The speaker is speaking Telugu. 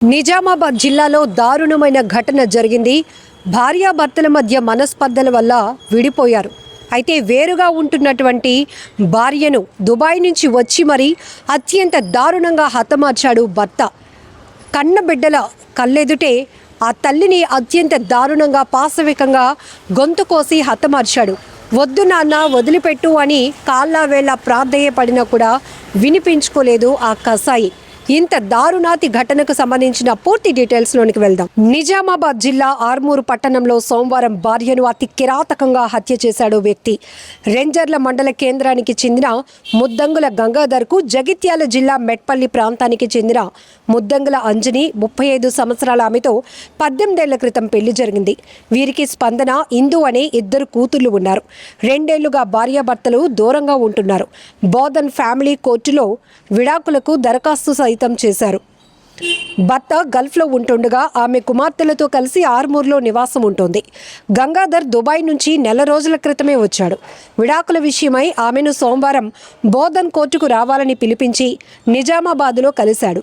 నిజామాబాద్ జిల్లాలో దారుణమైన ఘటన జరిగింది. భార్యాభర్తల మధ్య మనస్పర్ధల వల్ల విడిపోయారు. అయితే వేరుగా ఉంటున్నటువంటి భార్యను దుబాయ్ నుంచి వచ్చి మరీ అత్యంత దారుణంగా హతమార్చాడు భర్త. కన్నబిడ్డల కళ్ళెదుటే ఆ తల్లిని అత్యంత దారుణంగా పాశవికంగా గొంతు కోసి హతమార్చాడు. వద్దు నాన్న, వదిలిపెట్టు అని కాళ్ళ వేళ్ళ ప్రాధేయపడినా కూడా వినిపించుకోలేదు ఆ కసాయి. ఇంత దారుణాతి ఘటనకు సంబంధించిన పూర్తి డీటెయిల్స్లోనికి వెళ్దాం. నిజామాబాద్ జిల్లా ఆర్మూరు పట్టణంలో సోమవారం భార్యను అతి కిరాతకంగా హత్య చేశాడు వ్యక్తి. రెంజర్ల మండల కేంద్రానికి చెందిన ముద్దంగుల గంగాధర్కు జగిత్యాల జిల్లా మెట్పల్లి ప్రాంతానికి చెందిన ముద్దంగుల అంజని 35 సంవత్సరాల ఆమెతో 18 ఏళ్ల క్రితం పెళ్లి జరిగింది. వీరికి స్పందన, ఇందు అనే 2 కూతుళ్లు ఉన్నారు. 2 ఏళ్లుగా భార్యాభర్తలు దూరంగా ఉంటున్నారు. బోధన్ ఫ్యామిలీ కోర్టులో విడాకులకు దరఖాస్తు సైతం చేశారు. భర్త గల్ఫ్లో ఉంటుండగా ఆమె కుమార్తెలతో కలిసి ఆర్మూర్లో నివాసం ఉంటుంది. గంగాధర్ దుబాయ్ నుంచి నెల రోజుల క్రితమే వచ్చాడు. విడాకుల విషయమై ఆమెను సోమవారం బోధన్ కోర్టుకు రావాలని పిలిపించి నిజామాబాద్లో కలిశాడు.